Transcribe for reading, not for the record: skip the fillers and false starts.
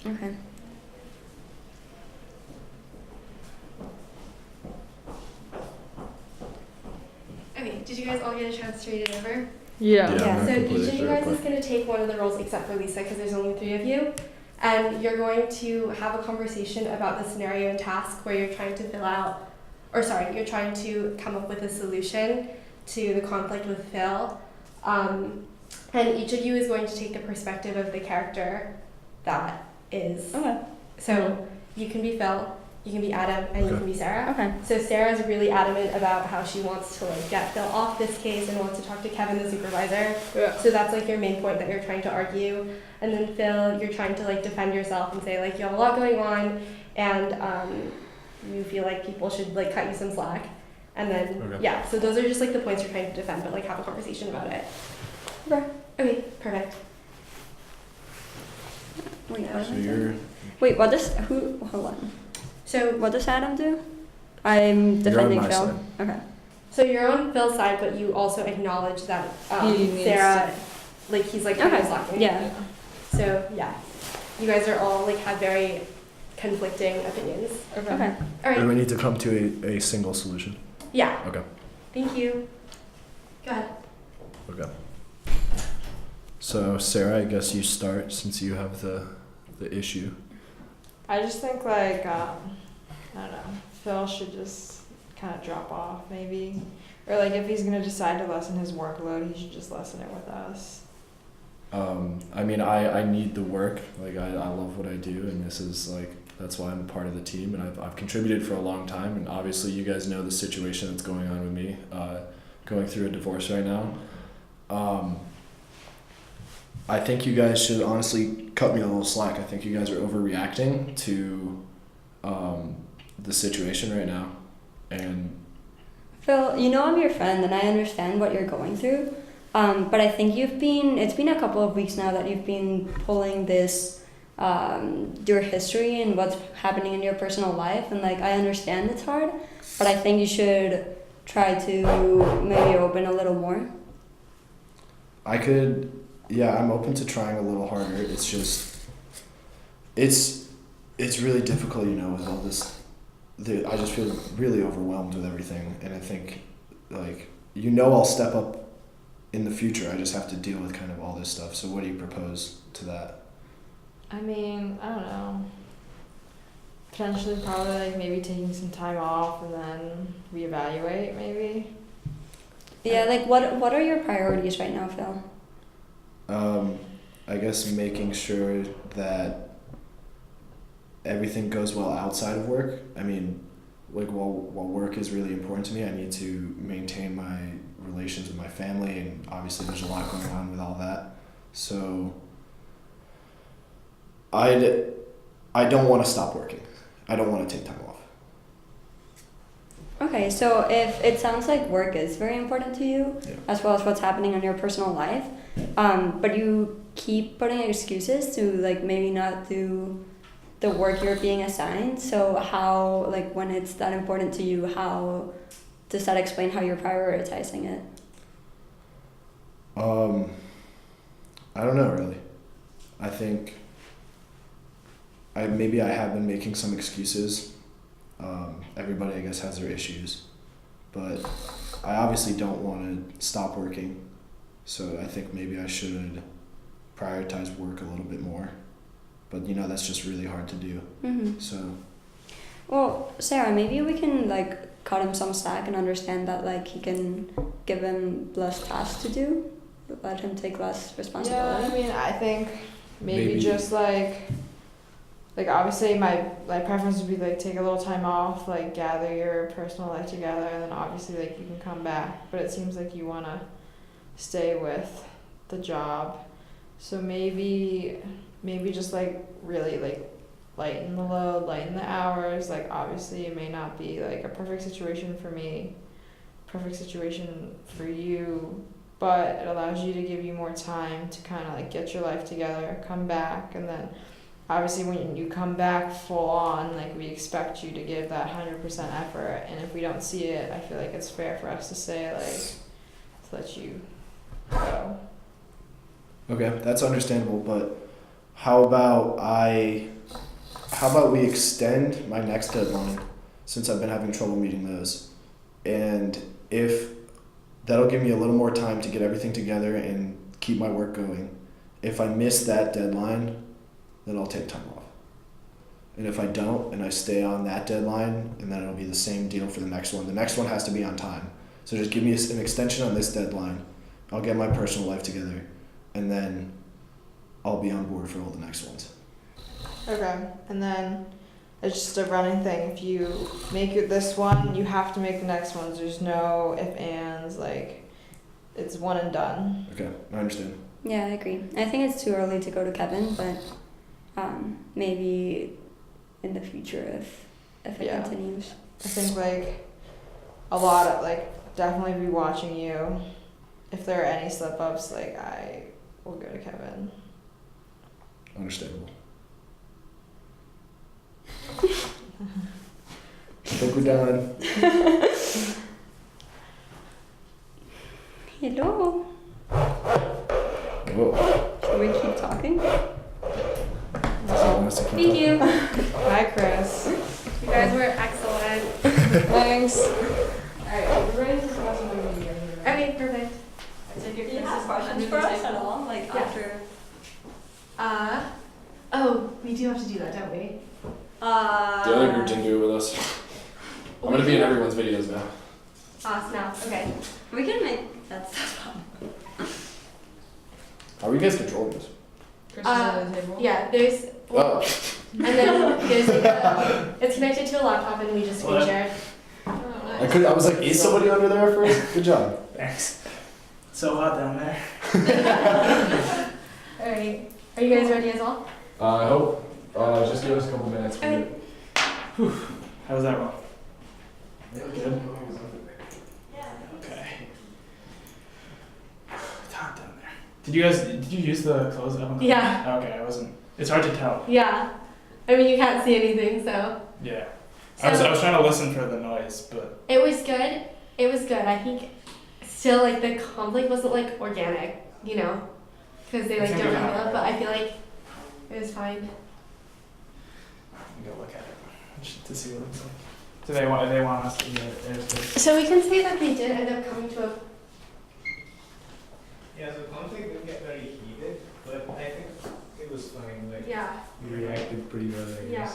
Okay. Okay, did you guys all get a chance to read it over? Yeah. Yeah. So each completely of you through guys it, is going to take one of the roles except for Lisa because there's only 3 of you. And you're going to have a conversation about the scenario and task where you're trying to you're trying to come up with a solution to the conflict with Phil. And each of you is going to take the perspective of the character that is. Okay. So you can be Phil, you can be Adam, and you Okay. can be Sarah. Okay. So Sarah's really adamant about how she wants to get Phil off this case and wants to talk to Kevin, the supervisor. Yeah. So that's your main point that you're trying to argue. And then Phil, you're trying to defend yourself and say you have a lot going on, and you feel like people should cut you some slack. And then Okay. so those are just the points you're trying to defend, but have a conversation about it. Okay. Okay, perfect. Wait, So you're hold on. So What does Adam do? I'm You're on defending my Phil. side. Okay. So you're on Phil's side, but you also acknowledge that He needs Sarah, he's kind Okay. of slacking. Yeah. So you guys are all have very conflicting opinions. Okay. All And right. we need to come to a single solution. Yeah. Okay. Thank you. Go ahead. Okay. So Sarah, I guess you start since you have the issue. I just think I don't know, Phil should just kind of drop off maybe, or if he's gonna decide to lessen his workload, he should just lessen it with us. I mean, I need the work. I love what I do, and this is that's why I'm a part of the team, and I've contributed for a long time. And obviously, you guys know the situation that's going on with me, going through a divorce right now. I think you guys should honestly cut me a little slack. I think you guys are overreacting to the situation right now, and Phil, I'm your friend and I understand what you're going through. But I think it's been a couple of weeks now that you've been pulling this, your history and what's happening in your personal life. And I understand it's hard, but I think you should try to maybe open a little more. I'm open to trying a little harder. It's just, it's really difficult, with all this. I just feel really overwhelmed with everything, and I think, I'll step up in the future. I just have to deal with kind of all this stuff. So what do you propose to that? I mean, I don't know. Potentially probably maybe taking some time off and then reevaluate maybe. Yeah, what are your priorities right now, Phil? I guess making sure that everything goes well outside of work. I mean, while work is really important to me, I need to maintain my relations with my family, and obviously there's a lot going on with all that. So I don't want to stop working. I don't want to take time off. Okay, so if it sounds like work is very important to you, Yeah. as well as what's happening in your personal life, but you keep putting excuses to maybe not do the work you're being assigned. So how when it's that important to you, how does that explain how you're prioritizing it? I don't know really. I think I have been making some excuses. Everybody I guess has their issues, but I obviously don't want to stop working. So I think maybe I should prioritize work a little bit more. But that's just really hard to do. Mm-hmm. So Well, Sarah, maybe we can cut him some slack and understand that he can give him less tasks to do, let him take less responsibility. Yeah, I mean, I think maybe Maybe. just obviously my preference would be take a little time off, gather your personal life together, and then obviously you can come back. But it seems like you want to stay with the job, so maybe just really lighten the load, lighten the hours. Obviously it may not be a perfect situation for me, perfect situation for you, but it allows you to give you more time to kind of get your life together, come back, and then obviously when you come back full on, we expect you to give that 100% effort, and if we don't see it, I feel it's fair for us to say to let you go. okay, that's understandable, but how about we extend my next deadline, since I've been having trouble meeting those, and if that'll give me a little more time to get everything together and keep my work going. If I miss that deadline, then I'll take time off. And if I don't, and I stay on that deadline, and then it'll be the same deal for the next one. The next one has to be on time. So just give me an extension on this deadline. I'll get my personal life together, and then I'll be on board for all the next ones. Okay, and then it's just a running thing. If you make it this one, you have to make the next ones. There's no if, ands, like, it's one and done. Okay, I understand. Yeah, I agree. I think it's too early to go to Kevin, but maybe in the future if it Yeah. continues. I think, like, a lot of, like, definitely be watching you. If there are any slip-ups, like, I will go to Kevin. Understandable. I think we're done. Hello. Whoa. Should we keep talking? Someone wants to keep Thank talking. you. Hi, Chris. You guys were excellent. Thanks. Alright, we're ready to discuss when we meet. Okay, perfect. Do you have questions for us at all? Like Yeah. after? Oh, we do have to do that, don't we? The other group didn't do it with us. I'm gonna be in everyone's videos now. Now, okay. We can make that stuff up. How are you guys controlling this? Chris is the table. Yeah, there's, Oh, and then there's like it's connected to a laptop and we just screen share. I was like, is somebody under there first? Good job. Thanks. So hot down there. Alright. Are you guys ready as well? I hope. Just give us a couple minutes. Okay. How was that one? Good. Okay. It's hot down there. Did you use the clothes oven? Yeah. Okay, I wasn't. It's hard to tell. Yeah. I mean, you can't see anything, so. Yeah. I was trying to listen for the noise, but It was good. It was good. I think still, like, the conflict wasn't, like, organic, you know? Because they, like, It's don't gonna be have hot, it, but I feel like it was fine. I'm gonna go look at it just to see what it looks like. Do they want us to get airspace? So we can say that they did end up coming to a. Yeah, the conflict didn't get very heated, but I think it was fine. Like, Yeah. we reacted pretty well, I guess. Yeah.